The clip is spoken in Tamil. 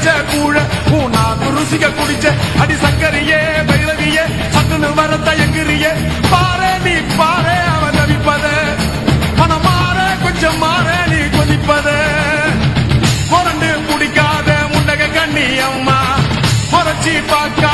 வச்ச கூழ நாக்கு ருசிக்க குடிச்ச அடி சங்கரியே பைரவியே சட்டுன்னு வர தயங்குறியே பாரு நீ பாரு அவன் தவிப்பத மனம் மாற கொஞ்சம் மாற நீ கொதிப்பத முரண்டு குடிக்காத முண்டக கண்ணி அம்மா முறைச்சி பார்க்க